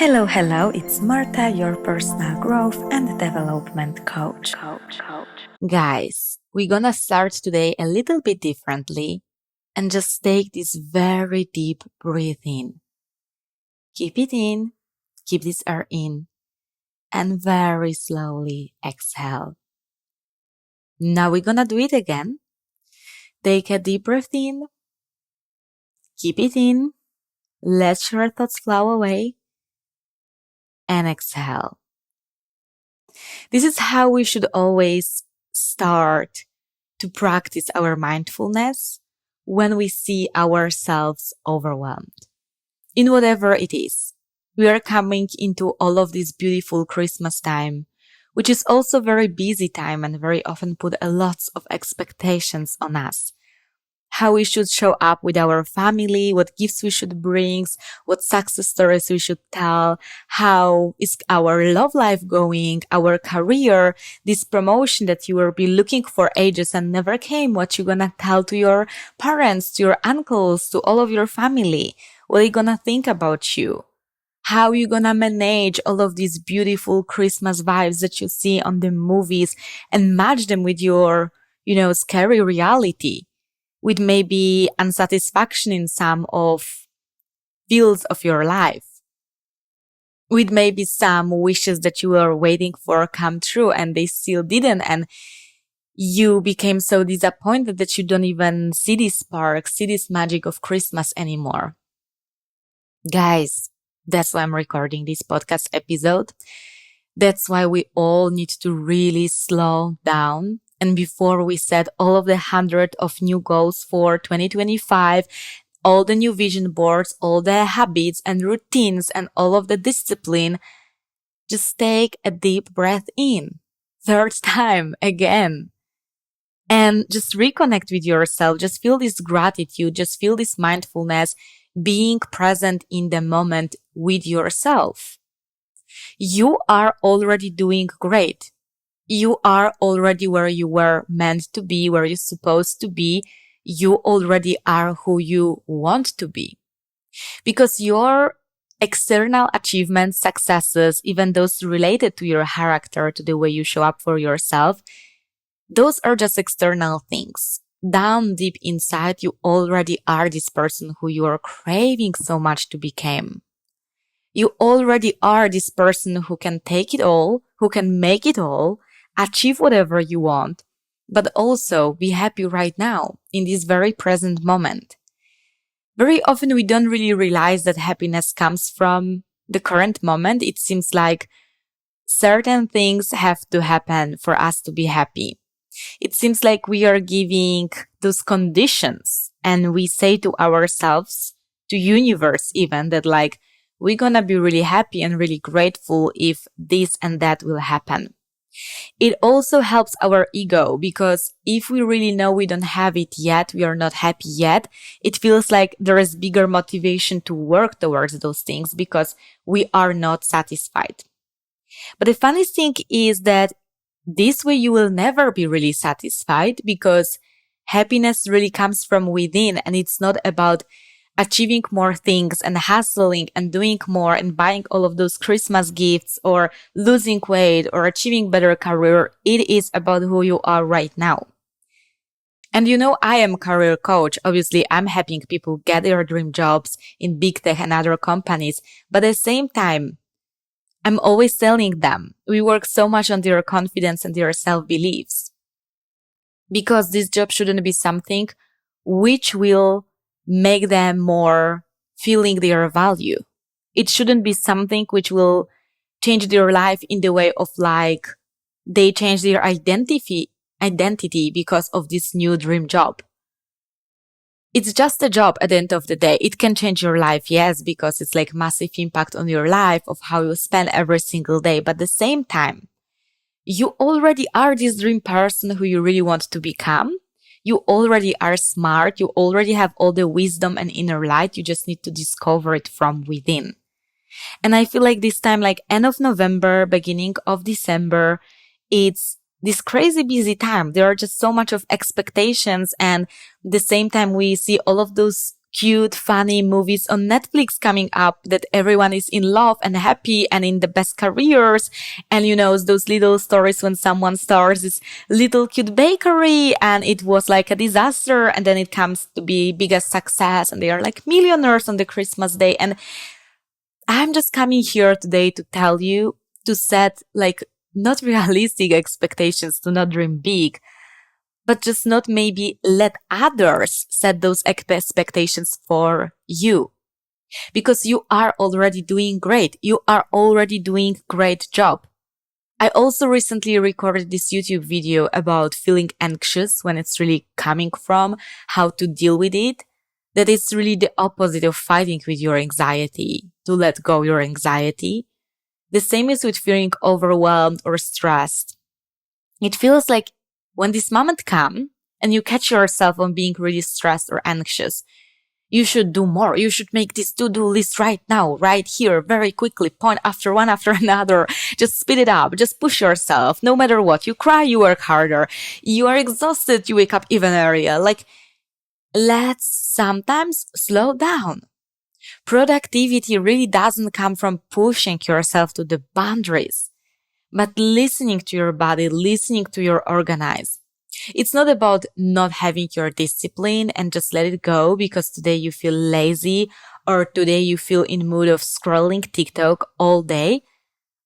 Hello, it's Marta, your personal growth and development coach. Guys, we're gonna start today a little bit differently and just take this very deep breath in. Keep it in, keep this air in, and very slowly exhale. Now we're gonna do it again. Take a deep breath in, keep it in, let your thoughts flow away, and exhale. This is how we should always start to practice our mindfulness when we see ourselves overwhelmed. In whatever it is, we are coming into all of this beautiful Christmas time, which is also very busy time and very often put a lot of expectations on us. How we should show up with our family, what gifts we should bring, what success stories we should tell, how is our love life going, our career, this promotion that you will be looking for ages and never came, what you're gonna tell to your parents, to your uncles, to all of your family, what are you gonna think about you? How you gonna manage all of these beautiful Christmas vibes that you see on the movies and match them with your, scary reality? With maybe unsatisfaction in some of fields of your life, with maybe some wishes that you were waiting for come true and they still didn't, and you became so disappointed that you don't even see this spark, see this magic of Christmas anymore. Guys, that's why I'm recording this podcast episode. That's why we all need to really slow down. And before we set all of the 100 of new goals for 2025, all the new vision boards, all the habits and routines and all of the discipline, just take a deep breath in. Third time again. And just reconnect with yourself. Just feel this gratitude. Just feel this mindfulness, being present in the moment with yourself. You are already doing great. You are already where you were meant to be, where you're supposed to be. You already are who you want to be. Because your external achievements, successes, even those related to your character, to the way you show up for yourself, those are just external things. Down deep inside, you already are this person who you are craving so much to become. You already are this person who can take it all, who can make it all, achieve whatever you want, but also be happy right now in this very present moment. Very often we don't really realize that happiness comes from the current moment. It seems like certain things have to happen for us to be happy. It seems like we are giving those conditions and we say to ourselves, to universe even, that like, we're gonna be really happy and really grateful if this and that will happen. It also helps our ego because if we really know we don't have it yet, we are not happy yet, it feels like there is bigger motivation to work towards those things because we are not satisfied. But the funny thing is that this way you will never be really satisfied because happiness really comes from within and it's not about achieving more things and hustling and doing more and buying all of those Christmas gifts or losing weight or achieving better career. It is about who you are right now. And I am a career coach. Obviously, I'm helping people get their dream jobs in big tech and other companies. But at the same time, I'm always telling them we work so much on their confidence and their self-beliefs. Because this job shouldn't be something which will make them more feeling their value. It shouldn't be something which will change their life in the way of like they change their identity because of this new dream job. It's just a job at the end of the day. It can change your life, yes, because it's like massive impact on your life of how you spend every single day. But at the same time, you already are this dream person who you really want to become. You already are smart. You already have all the wisdom and inner light. You just need to discover it from within. And I feel like this time, like end of November, beginning of December, it's this crazy busy time. There are just so much of expectations. And at the same time, we see all of those cute, funny movies on Netflix coming up that everyone is in love and happy and in the best careers. And those little stories when someone starts this little cute bakery and it was like a disaster and then it comes to be biggest success and they are like millionaires on the Christmas day. And I'm just coming here today to tell you to set like not realistic expectations, to not dream big, but just not maybe let others set those expectations for you. Because you are already doing great. You are already doing great job. I also recently recorded this YouTube video about feeling anxious when it's really coming from, how to deal with it. That is really the opposite of fighting with your anxiety, to let go your anxiety. The same is with feeling overwhelmed or stressed. It feels like when this moment comes and you catch yourself on being really stressed or anxious, you should do more. You should make this to-do list right now, right here, very quickly, point after one after another. Just speed it up. Just push yourself. No matter what. You cry, you work harder. You are exhausted, you wake up even earlier. Like, let's sometimes slow down. Productivity really doesn't come from pushing yourself to the boundaries, but listening to your body, listening to your organize. It's not about not having your discipline and just let it go because today you feel lazy or today you feel in mood of scrolling TikTok all day.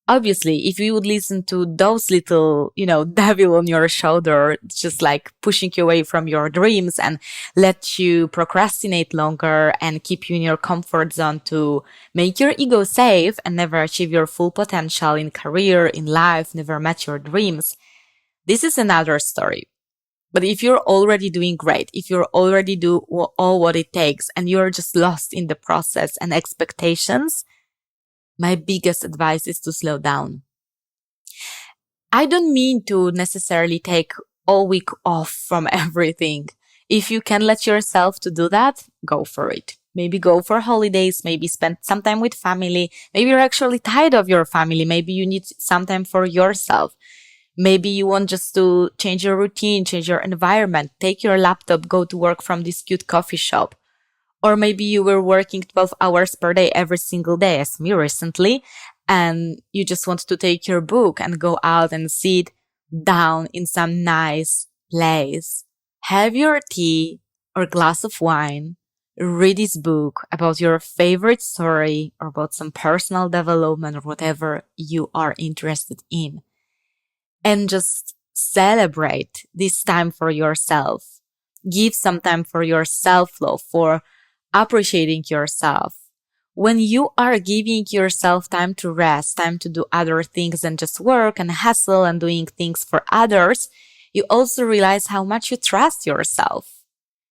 Obviously, if you would listen to those little, devil on your shoulder, just like pushing you away from your dreams and let you procrastinate longer and keep you in your comfort zone to make your ego safe and never achieve your full potential in career, in life, never match your dreams, this is another story. But if you're already doing great, if you're already do all what it takes and you're just lost in the process and expectations, my biggest advice is to slow down. I don't mean to necessarily take all week off from everything. If you can let yourself to do that, go for it. Maybe go for holidays, maybe spend some time with family. Maybe you're actually tired of your family. Maybe you need some time for yourself. Maybe you want just to change your routine, change your environment, take your laptop, go to work from this cute coffee shop. Or maybe you were working 12 hours per day every single day, as me recently, and you just want to take your book and go out and sit down in some nice place. Have your tea or glass of wine, read this book about your favorite story or about some personal development or whatever you are interested in. And just celebrate this time for yourself. Give some time for your self-love, for appreciating yourself. When you are giving yourself time to rest, time to do other things than just work and hustle and doing things for others, you also realize how much you trust yourself.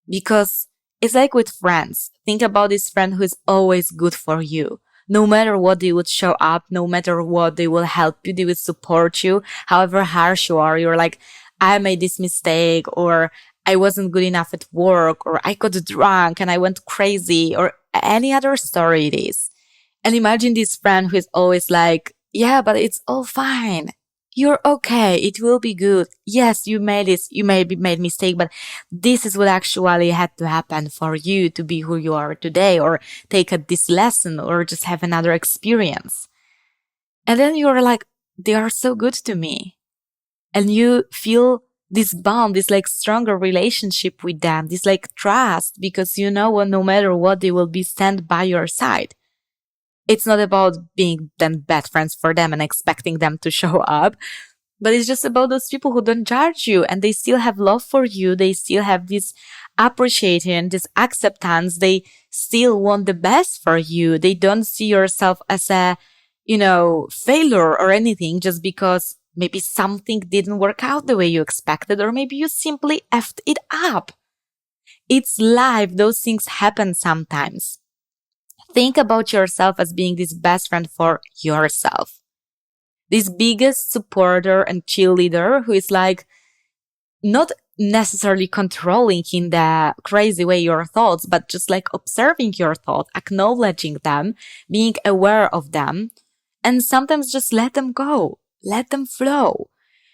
Because it's like with friends. Think about this friend who is always good for you. No matter what, they would show up. No matter what, they will help you. They will support you. However harsh you are, you're like, I made this mistake, or I wasn't good enough at work, or I got drunk and I went crazy, or any other story it is. And imagine this friend who is always like, yeah, but it's all fine. You're okay. It will be good. Yes, you made this. You maybe made mistake, but this is what actually had to happen for you to be who you are today, or take this lesson, or just have another experience. And then you're like, they are so good to me. And you feel this bond, this like stronger relationship with them, this like trust, because you know no matter what, they will be stand by your side. It's not about being then bad friends for them and expecting them to show up, but it's just about those people who don't judge you and they still have love for you. They still have this appreciation, this acceptance. They still want the best for you. They don't see yourself as a, failure or anything just because maybe something didn't work out the way you expected, or maybe you simply effed it up. It's life. Those things happen sometimes. Think about yourself as being this best friend for yourself. This biggest supporter and cheerleader who is like not necessarily controlling in the crazy way your thoughts, but just like observing your thoughts, acknowledging them, being aware of them, and sometimes just let them go. Let them flow.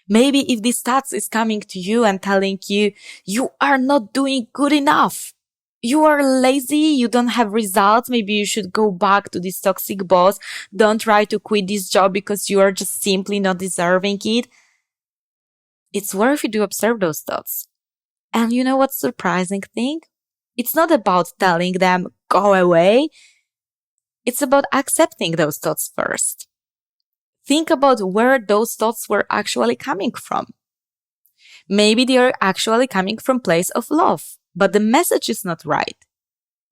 Maybe if this thought is coming to you and telling you, you are not doing good enough, you are lazy, you don't have results, maybe you should go back to this toxic boss, don't try to quit this job because you are just simply not deserving it. It's worth it to observe those thoughts. And you know what's the surprising thing? It's not about telling them, go away. It's about accepting those thoughts first. Think about where those thoughts were actually coming from. Maybe they are actually coming from a place of love, but the message is not right.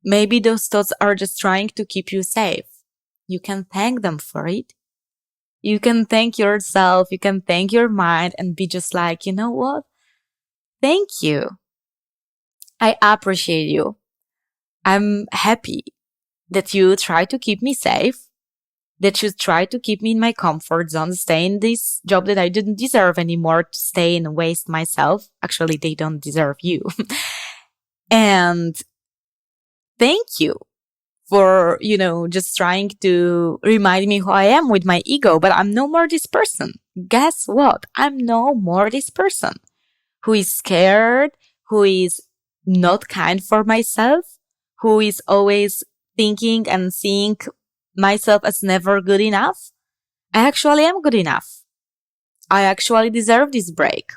Maybe those thoughts are just trying to keep you safe. You can thank them for it. You can thank yourself, you can thank your mind and be just like, you know what? Thank you. I appreciate you. I'm happy that you try to keep me safe, that you try to keep me in my comfort zone, stay in this job that I didn't deserve anymore, to stay and waste myself. Actually, they don't deserve you. And thank you for, just trying to remind me who I am with my ego, but I'm no more this person. Guess what? I'm no more this person who is scared, who is not kind for myself, who is always thinking and seeing myself as never good enough. I actually am good enough. I actually deserve this break.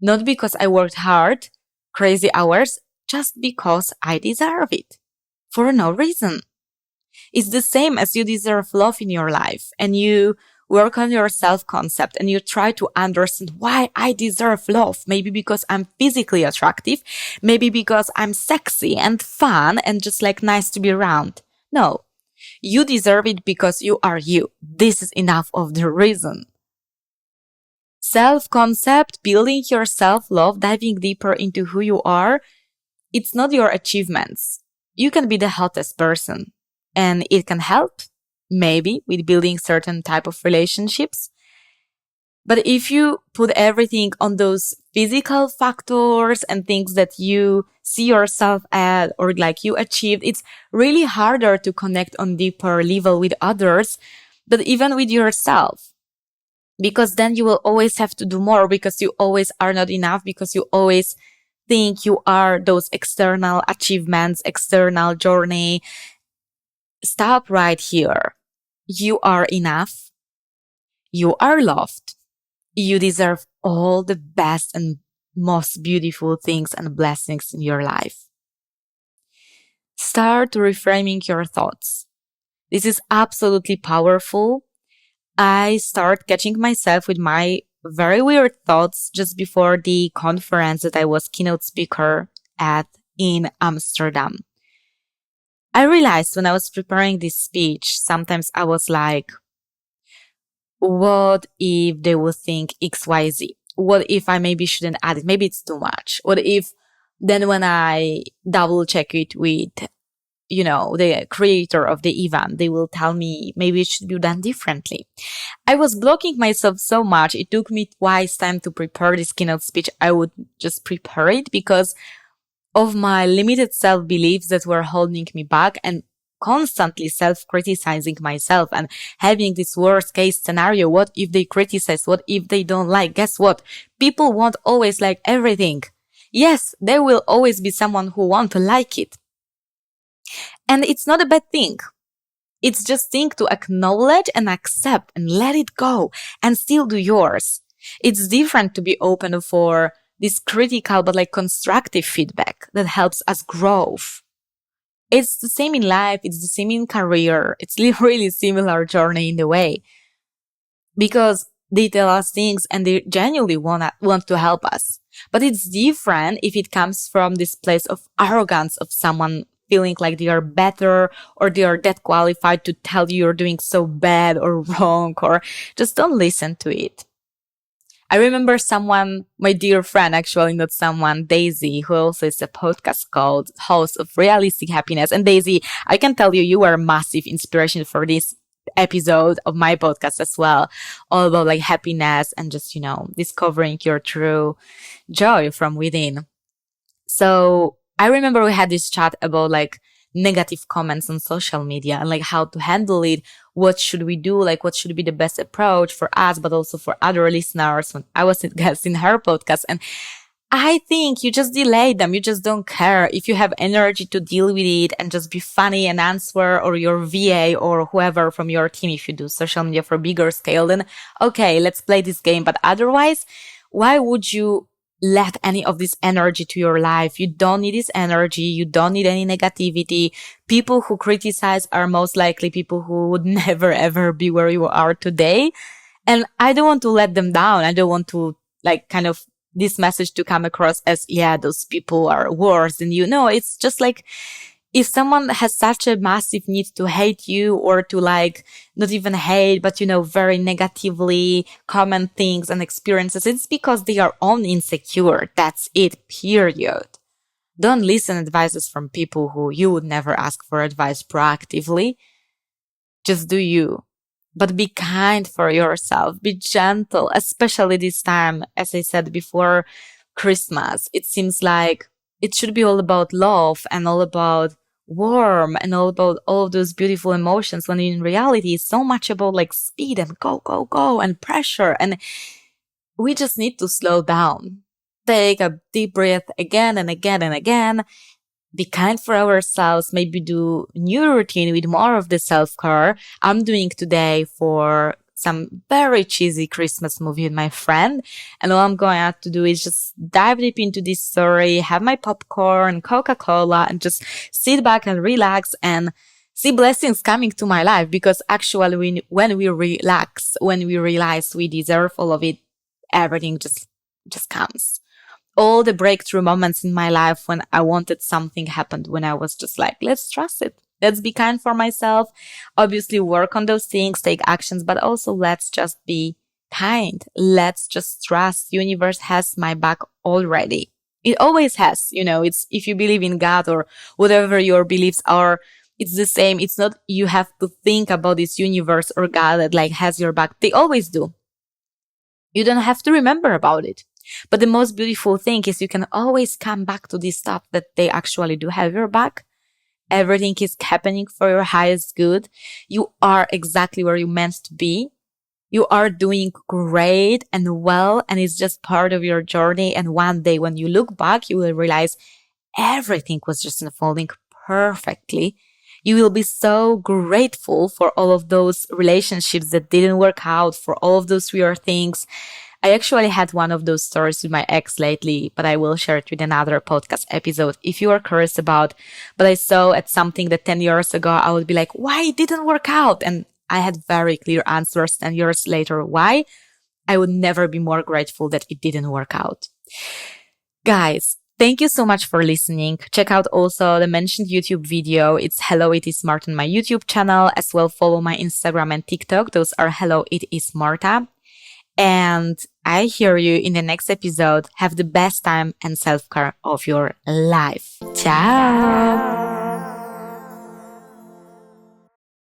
Not because I worked hard, crazy hours, just because I deserve it. For no reason. It's the same as you deserve love in your life and you work on your self-concept and you try to understand why I deserve love. Maybe because I'm physically attractive. Maybe because I'm sexy and fun and just like nice to be around. No, you deserve it because you are you. This is enough of the reason. Self-concept, building your self-love, diving deeper into who you are, it's not your achievements. You can be the hottest person and it can help maybe with building certain type of relationships. But if you put everything on those physical factors and things that you see yourself at or like you achieved, it's really harder to connect on deeper level with others, but even with yourself. Because then you will always have to do more because you always are not enough, because you always think you are those external achievements, external journey. Stop right here. You are enough. You are loved. You deserve all the best and most beautiful things and blessings in your life. Start reframing your thoughts. This is absolutely powerful. I start catching myself with my very weird thoughts just before the conference that I was keynote speaker at in Amsterdam. I realized when I was preparing this speech, sometimes I was like, what if they will think XYZ? What if I maybe shouldn't add it? Maybe it's too much. What if then when I double check it with, the creator of the event, they will tell me maybe it should be done differently. I was blocking myself so much. It took me twice time to prepare this keynote speech. I would just prepare it because of my limited self-beliefs that were holding me back and constantly self-criticizing myself and having this worst case scenario. What if they criticize? What if they don't like? Guess what? People won't always like everything. Yes, there will always be someone who won't like it. And it's not a bad thing. It's just thing to acknowledge and accept and let it go and still do yours. It's different to be open for this critical but like constructive feedback that helps us grow. It's the same in life. It's the same in career. It's really similar journey in the way because they tell us things and they genuinely want to help us. But it's different if it comes from this place of arrogance of someone feeling like they are better or they are that qualified to tell you you're doing so bad or wrong, or just don't listen to it. I remember someone, my dear friend, actually not someone, Daisy, who also is a podcast called Host of Realistic Happiness. And Daisy, I can tell you, you are a massive inspiration for this episode of my podcast as well. All about like happiness and just, discovering your true joy from within. So I remember we had this chat about like negative comments on social media and like how to handle it. What should we do? Like what should be the best approach for us, but also for other listeners when I was a guest in her podcast. And I think you just delay them. You just don't care. If you have energy to deal with it and just be funny and answer, or your VA or whoever from your team, if you do social media for bigger scale, then okay, let's play this game. But otherwise, why would you let any of this energy to your life? You don't need this energy. You don't need any negativity. People who criticize are most likely people who would never ever be where you are today. And I don't want to let them down. I don't want to kind of this message to come across as, yeah, those people are worse than you. No, it's just like, if someone has such a massive need to hate you, or to not even hate, but very negatively comment things and experiences, it's because they are own insecure. That's it, period. Don't listen advices from people who you would never ask for advice proactively. Just do you. But be kind for yourself. Be gentle, especially this time. As I said before, Christmas. It seems like it should be all about love and all about warm and all about all of those beautiful emotions, when in reality it's so much about speed and go, go, go and pressure. And we just need to slow down. Take a deep breath again and again and again. Be kind for ourselves, maybe do new routine with more of the self-care. I'm doing today for some very cheesy Christmas movie with my friend. And all I'm going out to do is just dive deep into this story, have my popcorn, Coca-Cola, and just sit back and relax and see blessings coming to my life. Because actually when we relax, when we realize we deserve all of it, everything just comes. All the breakthrough moments in my life when I wanted something happened when I was just let's trust it. Let's be kind for myself. Obviously work on those things, take actions, but also let's just be kind. Let's just trust universe has my back already. It always has, it's, if you believe in God or whatever your beliefs are, it's the same. It's not you have to think about this universe or God that has your back. They always do. You don't have to remember about it. But the most beautiful thing is you can always come back to this stuff that they actually do have your back. Everything is happening for your highest good. You are exactly where you're meant to be. You are doing great and well, and it's just part of your journey. And one day when you look back, you will realize everything was just unfolding perfectly. You will be so grateful for all of those relationships that didn't work out, for all of those weird things. I actually had one of those stories with my ex lately, but I will share it with another podcast episode if you are curious about. But I saw at something that 10 years ago, I would be like, why it didn't work out? And I had very clear answers 10 years later why. I would never be more grateful that it didn't work out. Guys, thank you so much for listening. Check out also the mentioned YouTube video. It's Hello, It is Marta on my YouTube channel. As well, follow my Instagram and TikTok. Those are Hello, It is Marta. And I hear you in the next episode. Have the best time and self-care of your life. Ciao!